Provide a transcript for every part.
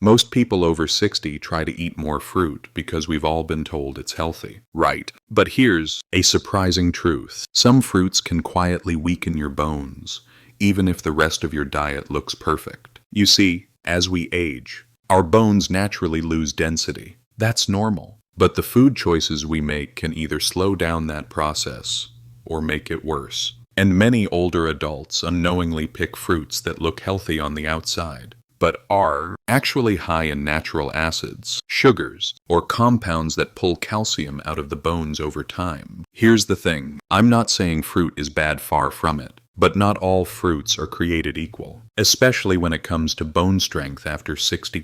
Most people over 60 try to eat more fruit because we've all been told it's healthy, right? But here's a surprising truth. Some fruits can quietly weaken your bones, even if the rest of your diet looks perfect. You see, as we age, our bones naturally lose density. That's normal. But the food choices we make can either slow down that process or make it worse. And many older adults unknowingly pick fruits that look healthy on the outside, but are actually high in natural acids, sugars, or compounds that pull calcium out of the bones over time. Here's the thing, I'm not saying fruit is bad, far from it. But not all fruits are created equal, especially when it comes to bone strength after 60.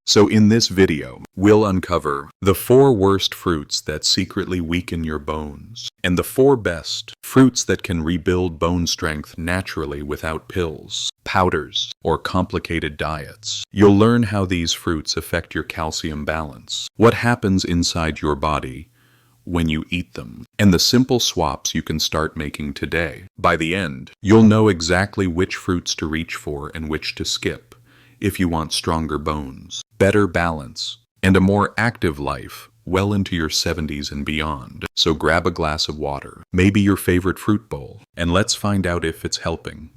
So in this video, we'll uncover the 4 worst fruits that secretly weaken your bones, and the 4 best fruits that can rebuild bone strength naturally without pills, powders, or complicated diets. You'll learn how these fruits affect your calcium balance, what happens inside your body when you eat them, and the simple swaps you can start making today. By the end, you'll know exactly which fruits to reach for and which to skip if you want stronger bones, better balance, and a more active life well into your 70s and beyond. So grab a glass of water, maybe your favorite fruit bowl, and let's find out if it's helping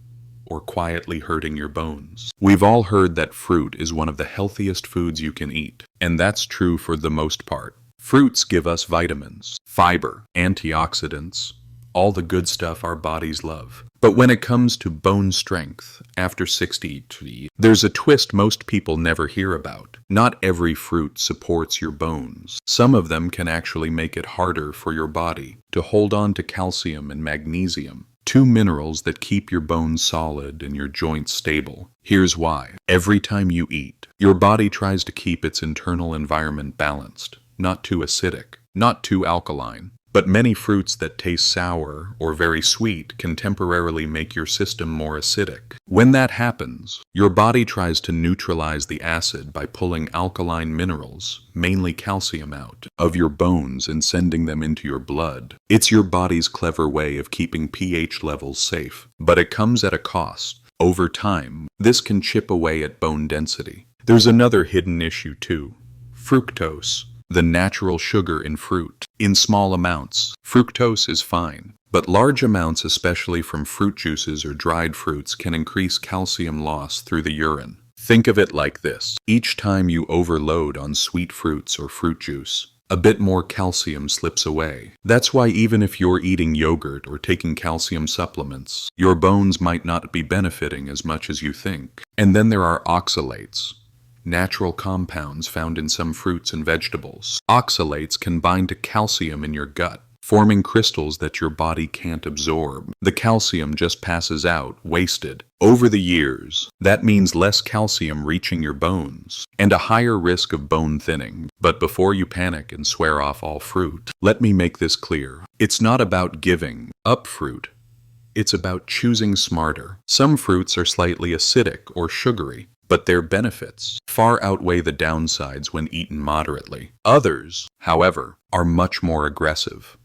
or quietly hurting your bones. We've all heard that fruit is one of the healthiest foods you can eat, and that's true for the most part. Fruits give us vitamins, fiber, antioxidants, all the good stuff our bodies love. But when it comes to bone strength after 60, there's a twist most people never hear about. Not every fruit supports your bones. Some of them can actually make it harder for your body to hold on to calcium and magnesium, 2 minerals that keep your bones solid and your joints stable. Here's why. Every time you eat, your body tries to keep its internal environment balanced. Not too acidic, not too alkaline. But many fruits that taste sour or very sweet can temporarily make your system more acidic. When that happens, your body tries to neutralize the acid by pulling alkaline minerals, mainly calcium, out of your bones and sending them into your blood. It's your body's clever way of keeping pH levels safe, but it comes at a cost. Over time, this can chip away at bone density. There's another hidden issue too: fructose. The natural sugar in fruit. In small amounts, fructose is fine, but large amounts, especially from fruit juices or dried fruits, can increase calcium loss through the urine. Think of it like this: each time you overload on sweet fruits or fruit juice, a bit more calcium slips away. That's why even if you're eating yogurt or taking calcium supplements, your bones might not be benefiting as much as you think. And then there are oxalates, natural compounds found in some fruits and vegetables. Oxalates can bind to calcium in your gut, forming crystals that your body can't absorb. The calcium just passes out, wasted. Over the years, that means less calcium reaching your bones, and a higher risk of bone thinning. But before you panic and swear off all fruit, let me make this clear. It's not about giving up fruit. It's about choosing smarter. Some fruits are slightly acidic or sugary, but their benefits far outweigh the downsides when eaten moderately. Others, however, are much more aggressive.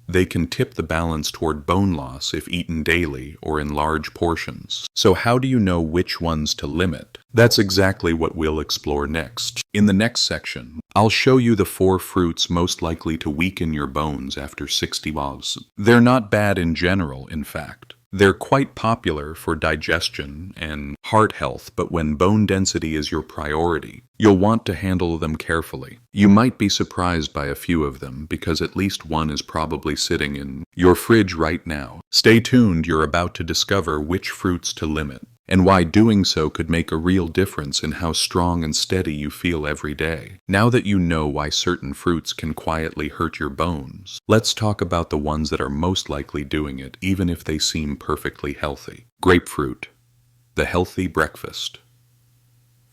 They can tip the balance toward bone loss if eaten daily or in large portions. So how do you know which ones to limit? That's exactly what we'll explore next. In the next section, I'll show you the 4 fruits most likely to weaken your bones after 60 years. They're not bad in general, in fact. They're quite popular for digestion and heart health, but when bone density is your priority, you'll want to handle them carefully. You might be surprised by a few of them because at least one is probably sitting in your fridge right now. Stay tuned, you're about to discover which fruits to limit and why doing so could make a real difference in how strong and steady you feel every day. Now that you know why certain fruits can quietly hurt your bones, let's talk about the ones that are most likely doing it, even if they seem perfectly healthy. Grapefruit, the healthy breakfast.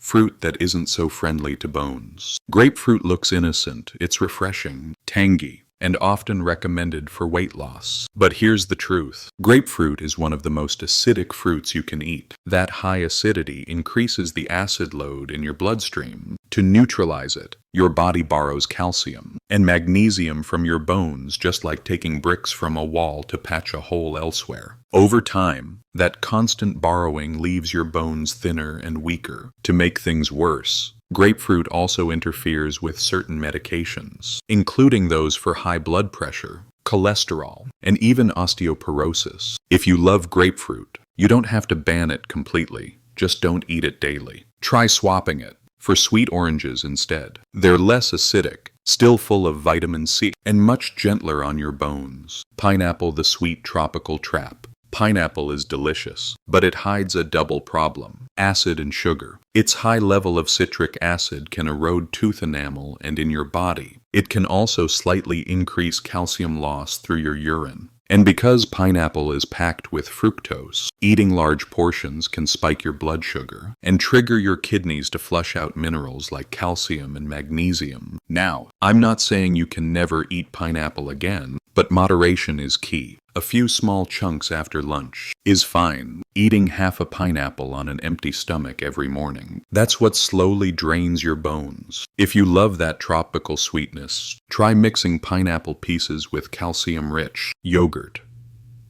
Fruit that isn't so friendly to bones. Grapefruit looks innocent, it's refreshing, tangy, and often recommended for weight loss. But here's the truth. Grapefruit is one of the most acidic fruits you can eat. That high acidity increases the acid load in your bloodstream. To neutralize it, your body borrows calcium and magnesium from your bones, just like taking bricks from a wall to patch a hole elsewhere. Over time, that constant borrowing leaves your bones thinner and weaker. To make things worse, Grapefruit also interferes with certain medications, including those for high blood pressure, cholesterol, and even osteoporosis. If you love grapefruit, you don't have to ban it completely, just don't eat it daily. Try swapping it for sweet oranges instead. They're less acidic, still full of vitamin C, and much gentler on your bones. Pineapple, the sweet tropical trap. Pineapple is delicious, but it hides a double problem: acid and sugar. Its high level of citric acid can erode tooth enamel, and in your body, it can also slightly increase calcium loss through your urine. And because pineapple is packed with fructose, eating large portions can spike your blood sugar and trigger your kidneys to flush out minerals like calcium and magnesium. Now, I'm not saying you can never eat pineapple again, but moderation is key. A few small chunks after lunch is fine. Eating half a pineapple on an empty stomach every morning, that's what slowly drains your bones. If you love that tropical sweetness, try mixing pineapple pieces with calcium-rich yogurt.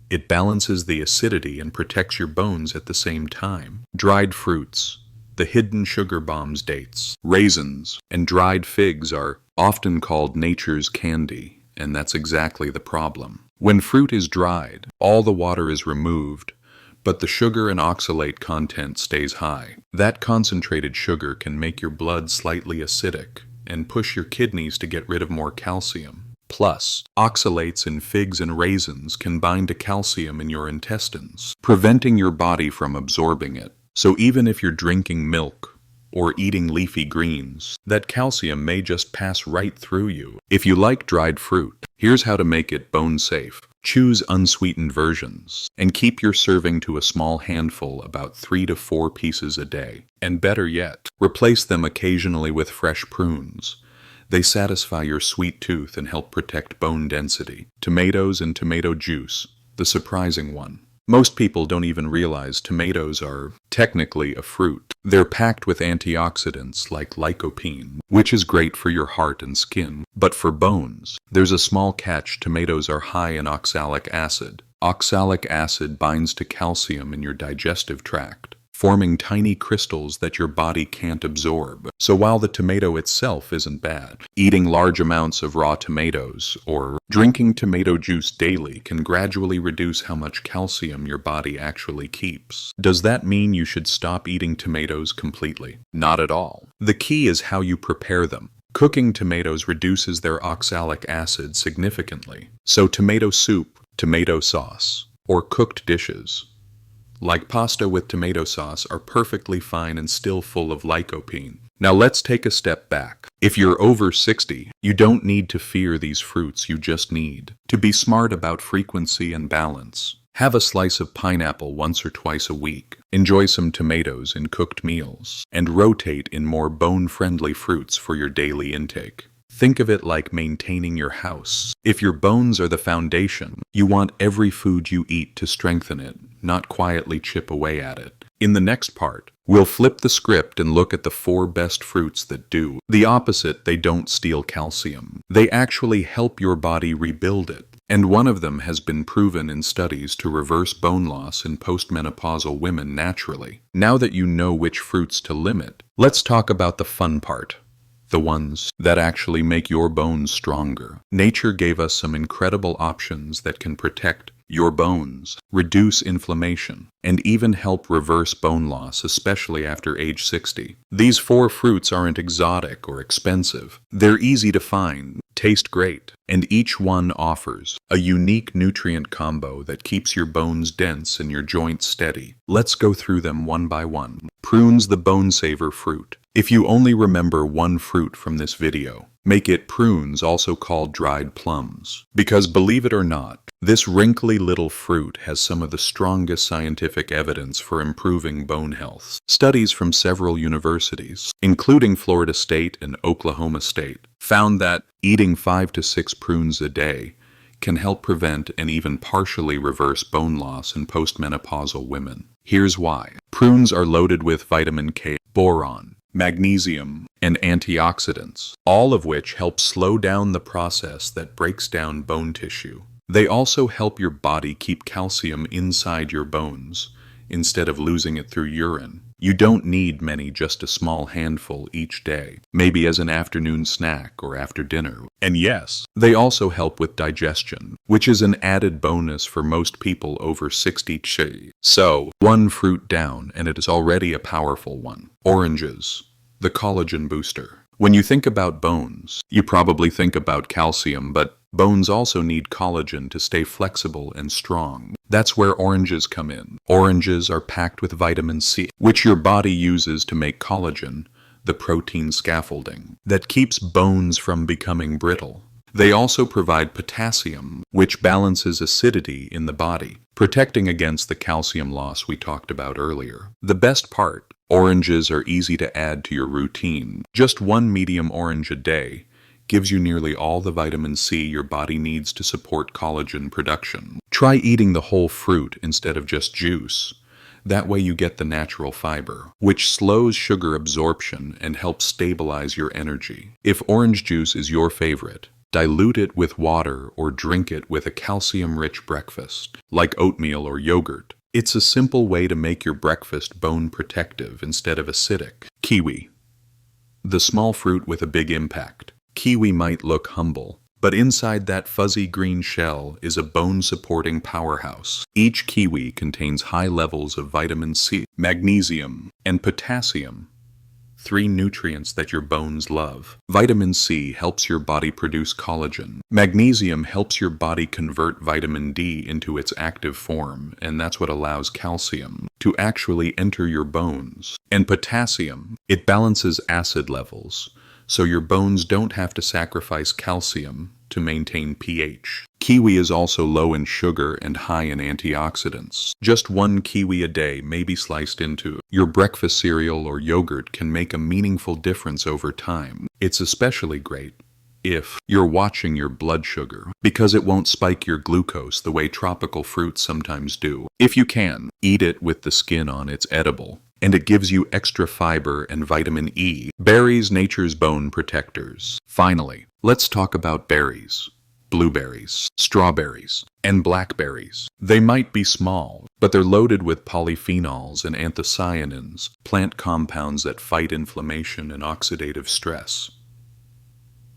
It balances the acidity and protects your bones at the same time. Dried fruits, the hidden sugar bombs, dates, raisins, and dried figs are often called nature's candy, and that's exactly the problem. When fruit is dried, all the water is removed, but the sugar and oxalate content stays high. That concentrated sugar can make your blood slightly acidic and push your kidneys to get rid of more calcium. Plus, oxalates in figs and raisins can bind to calcium in your intestines, preventing your body from absorbing it. So even if you're drinking milk or eating leafy greens, that calcium may just pass right through you. If you like dried fruit, here's how to make it bone safe. Choose unsweetened versions, and keep your serving to a small handful, about 3 to 4 pieces a day. And better yet, replace them occasionally with fresh prunes. They satisfy your sweet tooth and help protect bone density. Tomatoes and tomato juice, the surprising one. Most people don't even realize tomatoes are technically a fruit. They're packed with antioxidants like lycopene, which is great for your heart and skin. But for bones, there's a small catch: tomatoes are high in oxalic acid. Oxalic acid binds to calcium in your digestive tract, forming tiny crystals that your body can't absorb. So while the tomato itself isn't bad, eating large amounts of raw tomatoes or drinking tomato juice daily can gradually reduce how much calcium your body actually keeps. Does that mean you should stop eating tomatoes completely? Not at all. The key is how you prepare them. Cooking tomatoes reduces their oxalic acid significantly. So tomato soup, tomato sauce, or cooked dishes like pasta with tomato sauce are perfectly fine and still full of lycopene. Now let's take a step back. If you're over 60, you don't need to fear these fruits, you just need to be smart about frequency and balance. Have a slice of pineapple once or twice a week. Enjoy some tomatoes in cooked meals, and rotate in more bone-friendly fruits for your daily intake. Think of it like maintaining your house. If your bones are the foundation, you want every food you eat to strengthen it, not quietly chip away at it. In the next part, we'll flip the script and look at the 4 best fruits that do the opposite. They don't steal calcium. They actually help your body rebuild it. And one of them has been proven in studies to reverse bone loss in postmenopausal women naturally. Now that you know which fruits to limit, let's talk about the fun part. The ones that actually make your bones stronger. Nature gave us some incredible options that can protect your bones, reduce inflammation, and even help reverse bone loss, especially after age 60. These 4 fruits aren't exotic or expensive. They're easy to find, taste great, and each one offers a unique nutrient combo that keeps your bones dense and your joints steady. Let's go through them one by one. Prunes, the bone saver fruit. If you only remember one fruit from this video, make it prunes, also called dried plums. Because believe it or not, this wrinkly little fruit has some of the strongest scientific evidence for improving bone health. Studies from several universities, including Florida State and Oklahoma State, found that eating 5 to 6 prunes a day can help prevent and even partially reverse bone loss in postmenopausal women. Here's why. Prunes are loaded with vitamin K, boron, magnesium, and antioxidants, all of which help slow down the process that breaks down bone tissue. They also help your body keep calcium inside your bones, instead of losing it through urine. You don't need many, just a small handful each day, maybe as an afternoon snack or after dinner. And yes, they also help with digestion, which is an added bonus for most people over 60. So, one fruit down and it is already a powerful one. Oranges, the collagen booster. When you think about bones, you probably think about calcium, but bones also need collagen to stay flexible and strong. That's where oranges come in. Oranges are packed with vitamin C, which your body uses to make collagen, the protein scaffolding that keeps bones from becoming brittle. They also provide potassium, which balances acidity in the body, protecting against the calcium loss we talked about earlier. The best part, oranges are easy to add to your routine. Just one medium orange a day gives you nearly all the vitamin C your body needs to support collagen production. Try eating the whole fruit instead of just juice. That way you get the natural fiber, which slows sugar absorption and helps stabilize your energy. If orange juice is your favorite, dilute it with water or drink it with a calcium-rich breakfast, like oatmeal or yogurt. It's a simple way to make your breakfast bone protective instead of acidic. Kiwi, the small fruit with a big impact. Kiwi might look humble, but inside that fuzzy green shell is a bone-supporting powerhouse. Each kiwi contains high levels of vitamin C, magnesium, and potassium, 3 nutrients that your bones love. Vitamin C helps your body produce collagen. Magnesium helps your body convert vitamin D into its active form, and that's what allows calcium to actually enter your bones. And potassium, it balances acid levels, so your bones don't have to sacrifice calcium to maintain pH. Kiwi is also low in sugar and high in antioxidants. Just one kiwi a day, maybe sliced into your breakfast cereal or yogurt, can make a meaningful difference over time. It's especially great if you're watching your blood sugar, because it won't spike your glucose the way tropical fruits sometimes do. If you can, eat it with the skin on. It's edible, and it gives you extra fiber and vitamin E. Berries, nature's bone protectors. Finally, let's talk about berries. Blueberries, strawberries, and blackberries. They might be small, but they're loaded with polyphenols and anthocyanins, plant compounds that fight inflammation and oxidative stress.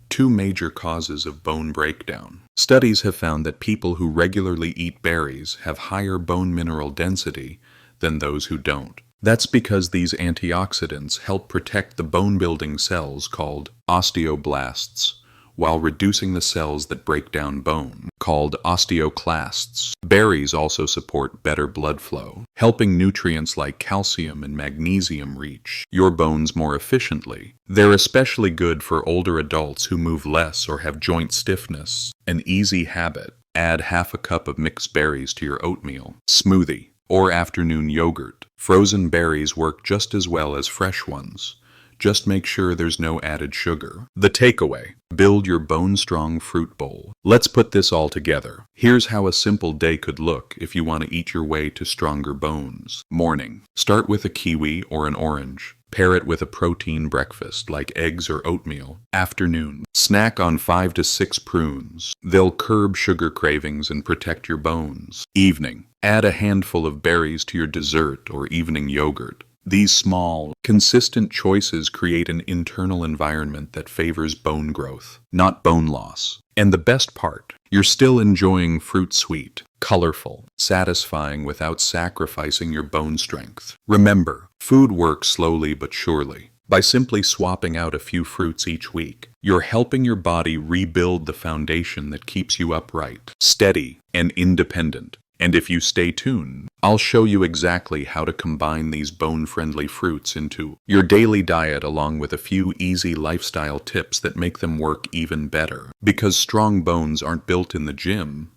2 major causes of bone breakdown. Studies have found that people who regularly eat berries have higher bone mineral density than those who don't. That's because these antioxidants help protect the bone-building cells called osteoblasts, while reducing the cells that break down bone, called osteoclasts. Berries also support better blood flow, helping nutrients like calcium and magnesium reach your bones more efficiently. They're especially good for older adults who move less or have joint stiffness. An easy habit: add half a cup of mixed berries to your oatmeal, smoothie, or afternoon yogurt. Frozen berries work just as well as fresh ones. Just make sure there's no added sugar. The takeaway: build your bone-strong fruit bowl. Let's put this all together. Here's how a simple day could look if you want to eat your way to stronger bones. Morning: start with a kiwi or an orange. Pair it with a protein breakfast like eggs or oatmeal. Afternoon: snack on 5 to 6 prunes. They'll curb sugar cravings and protect your bones. Evening: add a handful of berries to your dessert or evening yogurt. These small, consistent choices create an internal environment that favors bone growth, not bone loss. And the best part, you're still enjoying fruit sweet, colorful, satisfying without sacrificing your bone strength. Remember, food works slowly but surely. By simply swapping out a few fruits each week, you're helping your body rebuild the foundation that keeps you upright, steady, and independent. And if you stay tuned, I'll show you exactly how to combine these bone-friendly fruits into your daily diet, along with a few easy lifestyle tips that make them work even better. Because strong bones aren't built in the gym,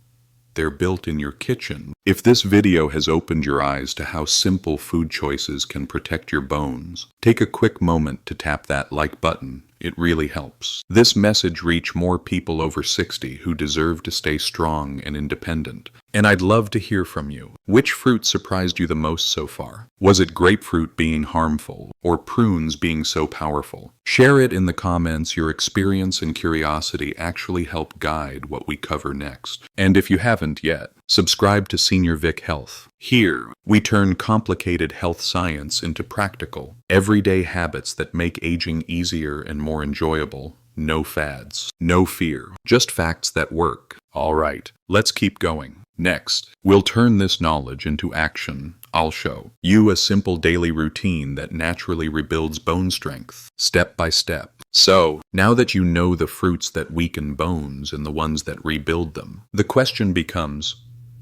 they're built in your kitchen. If this video has opened your eyes to how simple food choices can protect your bones, take a quick moment to tap that like button. It really helps this message reach more people over 60 who deserve to stay strong and independent. And I'd love to hear from you. Which fruit surprised you the most so far? Was it grapefruit being harmful or prunes being so powerful? Share it in the comments. Your experience and curiosity actually help guide what we cover next. And if you haven't yet, subscribe to Senior Vik Health. Here, we turn complicated health science into practical, everyday habits that make aging easier and more enjoyable. No fads, no fear, just facts that work. All right, let's keep going. Next, we'll turn this knowledge into action. I'll show you a simple daily routine that naturally rebuilds bone strength, step by step. So, now that you know the fruits that weaken bones and the ones that rebuild them, the question becomes,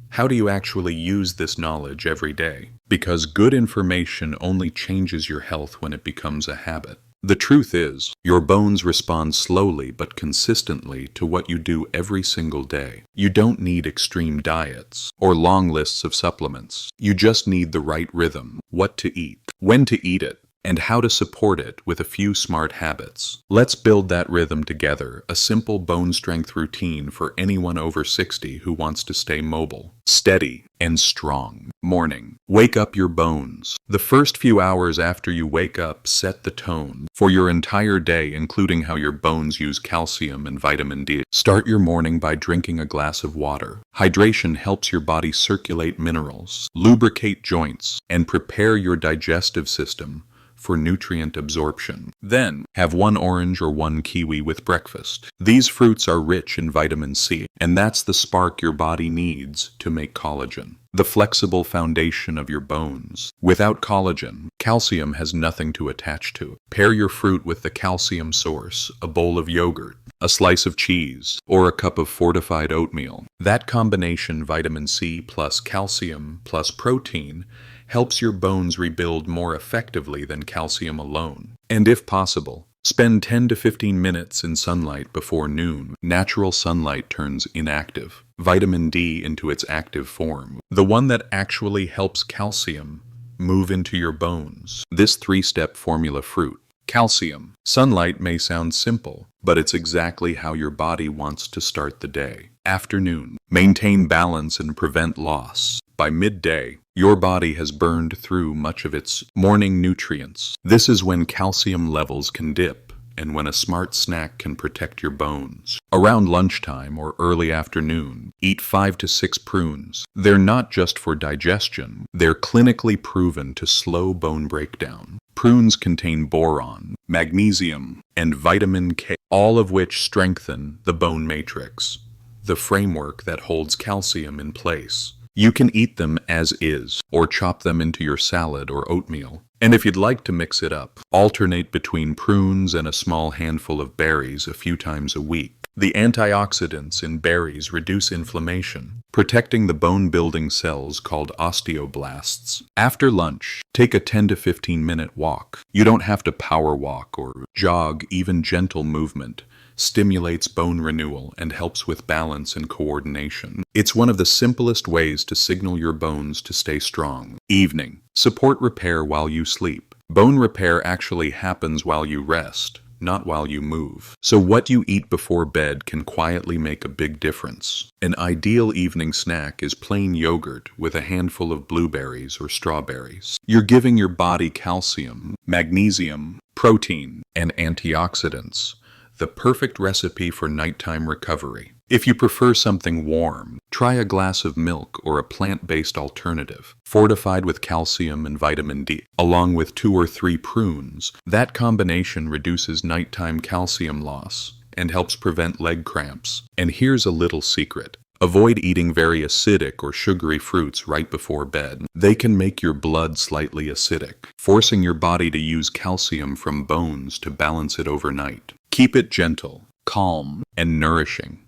how do you actually use this knowledge every day? Because good information only changes your health when it becomes a habit. The truth is, your bones respond slowly but consistently to what you do every single day. You don't need extreme diets or long lists of supplements. You just need the right rhythm, what to eat, when to eat it, and how to support it with a few smart habits. Let's build that rhythm together, a simple bone strength routine for anyone over 60 who wants to stay mobile, steady, and strong. Morning. Wake up your bones. The first few hours after you wake up set the tone for your entire day, including how your bones use calcium and vitamin D. Start your morning by drinking a glass of water. Hydration helps your body circulate minerals, lubricate joints, and prepare your digestive system for nutrient absorption. Then, have one orange or one kiwi with breakfast. These fruits are rich in vitamin C, and that's the spark your body needs to make collagen, the flexible foundation of your bones. Without collagen, calcium has nothing to attach to. Pair your fruit with the calcium source, a bowl of yogurt, a slice of cheese, or a cup of fortified oatmeal. That combination, vitamin C plus calcium plus protein, helps your bones rebuild more effectively than calcium alone. And if possible, spend 10 to 15 minutes in sunlight before noon. Natural sunlight turns inactive vitamin D into its active form, the one that actually helps calcium move into your bones. This three-step formula fruit. Calcium. Sunlight may sound simple, but it's exactly how your body wants to start the day. Afternoon. Maintain balance and prevent loss. By midday, your body has burned through much of its morning nutrients. This is when calcium levels can dip, and when a smart snack can protect your bones. Around lunchtime or early afternoon, eat 5 to 6 prunes. They're not just for digestion, they're clinically proven to slow bone breakdown. Prunes contain boron, magnesium, and vitamin K, all of which strengthen the bone matrix, the framework that holds calcium in place. You can eat them as is, or chop them into your salad or oatmeal. And if you'd like to mix it up, alternate between prunes and a small handful of berries a few times a week. The antioxidants in berries reduce inflammation, protecting the bone-building cells called osteoblasts. After lunch, take a 10 to 15 minute walk. You don't have to power walk or jog. Even gentle movement stimulates bone renewal and helps with balance and coordination. It's one of the simplest ways to signal your bones to stay strong. Evening. Support repair while you sleep. Bone repair actually happens while you rest, not while you move. So what you eat before bed can quietly make a big difference. An ideal evening snack is plain yogurt with a handful of blueberries or strawberries. You're giving your body calcium, magnesium, protein, and antioxidants. The perfect recipe for nighttime recovery. If you prefer something warm, try a glass of milk or a plant-based alternative, fortified with calcium and vitamin D, along with 2 or 3 prunes. That combination reduces nighttime calcium loss and helps prevent leg cramps. And here's a little secret. Avoid eating very acidic or sugary fruits right before bed. They can make your blood slightly acidic, forcing your body to use calcium from bones to balance it overnight. Keep it gentle, calm, and nourishing.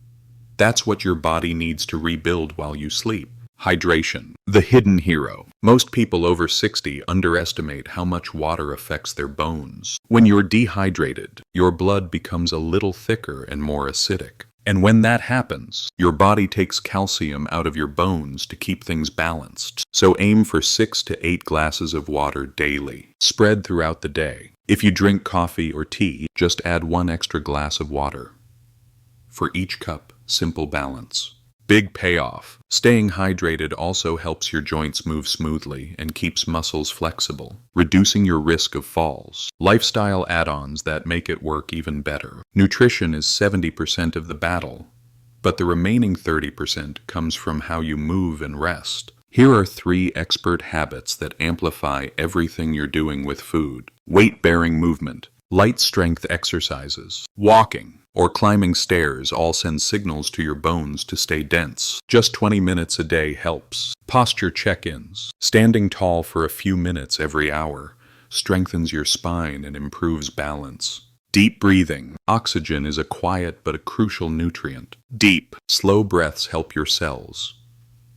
That's what your body needs to rebuild while you sleep. Hydration, the hidden hero. Most people over 60 underestimate how much water affects their bones. When you're dehydrated, your blood becomes a little thicker and more acidic. And when that happens, your body takes calcium out of your bones to keep things balanced. So aim for 6 to 8 glasses of water daily, spread throughout the day. If you drink coffee or tea, just add 1 extra glass of water. For each cup, simple balance. Big payoff. Staying hydrated also helps your joints move smoothly and keeps muscles flexible, reducing your risk of falls. Lifestyle add-ons that make it work even better. Nutrition is 70% of the battle, but the remaining 30% comes from how you move and rest. Here are 3 expert habits that amplify everything you're doing with food. Weight-bearing movement. Light strength exercises, walking, or climbing stairs all send signals to your bones to stay dense. Just 20 minutes a day helps. Posture check-ins. Standing tall for a few minutes every hour strengthens your spine and improves balance. Deep breathing. Oxygen is a quiet but a crucial nutrient. Deep, slow breaths help your cells,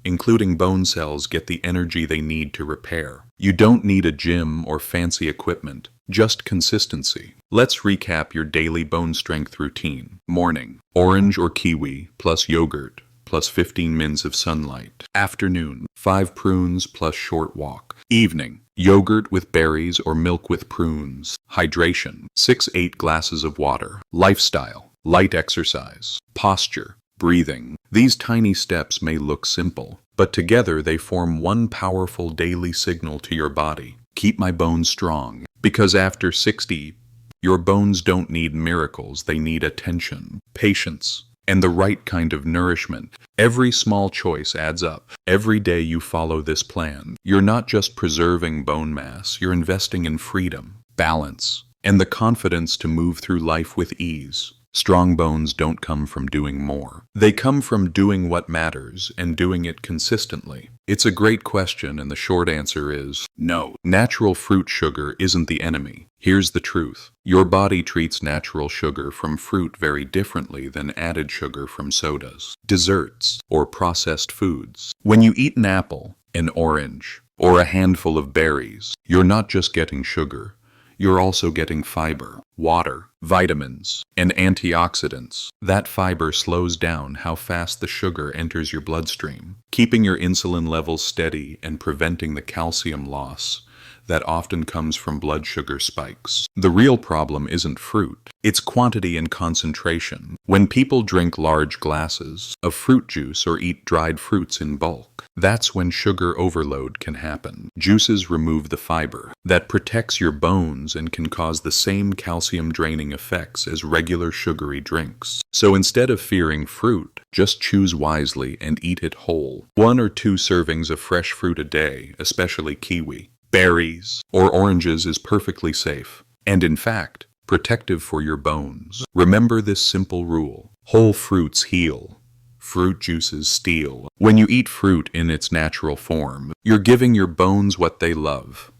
including bone cells, get the energy they need to repair. You don't need a gym or fancy equipment, just consistency. Let's recap your daily bone strength routine. Morning, orange or kiwi plus yogurt plus 15 mins of sunlight. Afternoon, 5 prunes plus short walk. Evening, yogurt with berries or milk with prunes. Hydration, 6-8 glasses of water. Lifestyle, light exercise. Posture, breathing. These tiny steps may look simple, but together they form one powerful daily signal to your body. Keep my bones strong, because after 60, your bones don't need miracles, they need attention, patience, and the right kind of nourishment. Every small choice adds up. Every day you follow this plan, you're not just preserving bone mass, you're investing in freedom, balance, and the confidence to move through life with ease. Strong bones don't come from doing more. They come from doing what matters and doing it consistently. It's a great question, and the short answer is no. Natural fruit sugar isn't the enemy. Here's the truth. Your body treats natural sugar from fruit very differently than added sugar from sodas, desserts, or processed foods. When you eat an apple, an orange, or a handful of berries, you're not just getting sugar. You're also getting fiber, water, vitamins, and antioxidants. That fiber slows down how fast the sugar enters your bloodstream, keeping your insulin levels steady and preventing the calcium loss that often comes from blood sugar spikes. The real problem isn't fruit, it's quantity and concentration. When people drink large glasses of fruit juice or eat dried fruits in bulk, that's when sugar overload can happen. Juices remove the fiber that protects your bones and can cause the same calcium-draining effects as regular sugary drinks. So instead of fearing fruit, just choose wisely and eat it whole. 1 or 2 servings of fresh fruit a day, especially kiwi, berries, or oranges, is perfectly safe, and in fact, protective for your bones. Remember this simple rule: whole fruits heal, fruit juices steal. When you eat fruit in its natural form, you're giving your bones what they love: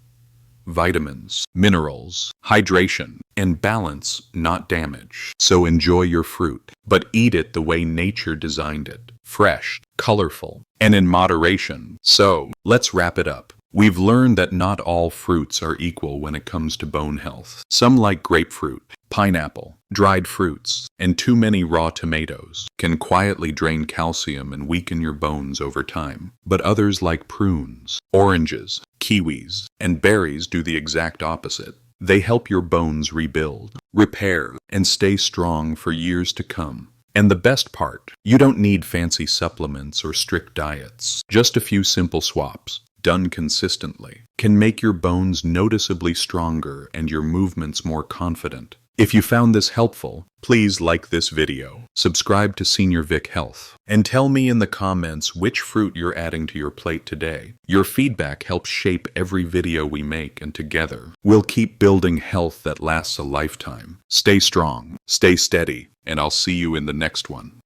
vitamins, minerals, hydration, and balance, not damage. So enjoy your fruit, but eat it the way nature designed it: fresh, colorful, and in moderation. So, let's wrap it up. We've learned that not all fruits are equal when it comes to bone health. Some, like grapefruit, pineapple, dried fruits, and too many raw tomatoes, can quietly drain calcium and weaken your bones over time. But others, like prunes, oranges, kiwis, and berries, do the exact opposite. They help your bones rebuild, repair, and stay strong for years to come. And the best part, you don't need fancy supplements or strict diets. Just a few simple swaps, done consistently, can make your bones noticeably stronger and your movements more confident. If you found this helpful, please like this video, subscribe to Senior Vik Health, and tell me in the comments which fruit you're adding to your plate today. Your feedback helps shape every video we make, and together, we'll keep building health that lasts a lifetime. Stay strong, stay steady, and I'll see you in the next one.